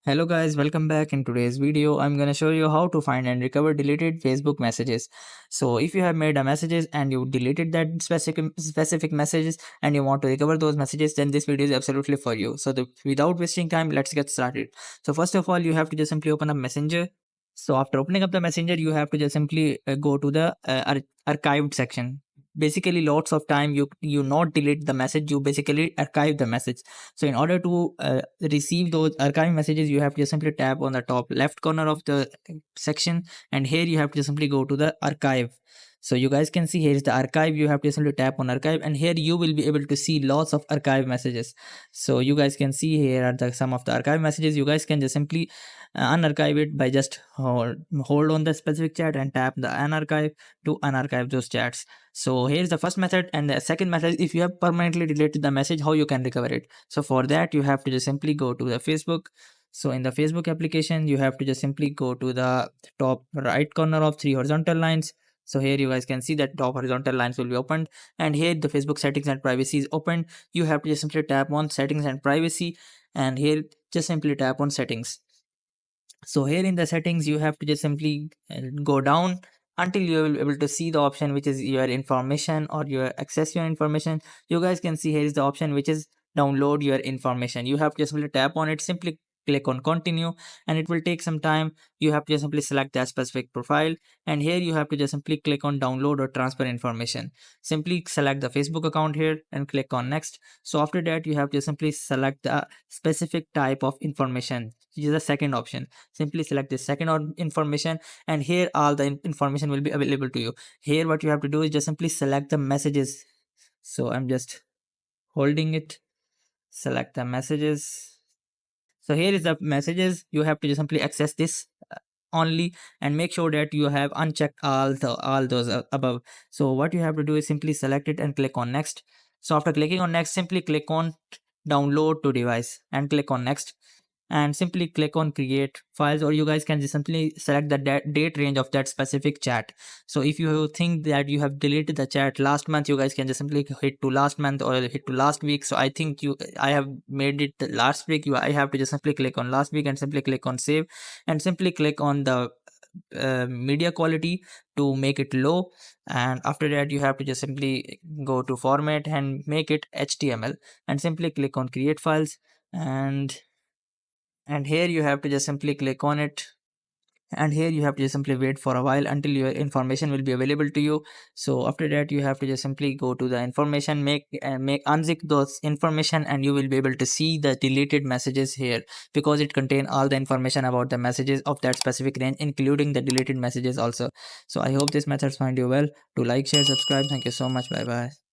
Hello guys, welcome back. In today's video, I'm gonna show you how to find and recover deleted Facebook messages. So if you have made a messages and you deleted that specific messages and you want to recover those messages, then this video is absolutely for you. So without wasting time, let's get started. So first of all, you have to just simply open up Messenger. So after opening up the Messenger, you have to just simply go to the archived section. Basically, lots of time you not delete the message, you basically archive the message. So in order to receive those archive messages, you have to simply tap on the top left corner of the section, and here you have to simply go to the archive. So you guys can see here is the archive. You have to simply tap on archive, and here you will be able to see lots of archive messages. So you guys can see here are some of the archive messages. You guys can just simply unarchive it by just hold on the specific chat and tap the unarchive to unarchive those chats. So here's the first method, and the second method, if you have permanently deleted the message, how you can recover it. So for that, you have to just simply go to the Facebook. So in the Facebook application, you have to just simply go to the top right corner of three horizontal lines. So here you guys can see that top horizontal lines will be opened, and here the Facebook settings and privacy is opened. You have to just simply tap on settings and privacy, and here just simply tap on settings. So here in the settings, you have to just simply go down until you will be able to see the option which is your information or your access your information. You guys can see here is the option which is download your information. You have to just simply tap on it, simply click on continue, and it will take some time. You have to just simply select that specific profile, and here you have to just simply click on download or transfer information. Simply select the Facebook account here and click on next. So after that, you have to simply select the specific type of information, which is the second option. Simply select the second information, and here all the information will be available to you. Here what you have to do is just simply select the messages. So I'm just holding it, select the messages. So here is the messages. You have to just simply access this only, and make sure that you have unchecked all those above. So what you have to do is simply select it and click on next. So after clicking on next, simply click on download to device and click on next, and simply click on create files, or you guys can just simply select the date range of that specific chat. So if you think that you have deleted the chat last month, you guys can just simply hit to last month or hit to last week. So I have made it the last week. I have to just simply click on last week and simply click on save, and simply click on the media quality to make it low. And after that, you have to just simply go to format and make it HTML, and simply click on create files, and here you have to just simply click on it, and here you have to just simply wait for a while until your information will be available to you. So after that, you have to just simply go to the information, make unzip those information, and you will be able to see the deleted messages here, because it contain all the information about the messages of that specific range, including the deleted messages also. So I hope this method find you well. To like, share, subscribe. Thank you so much. Bye bye.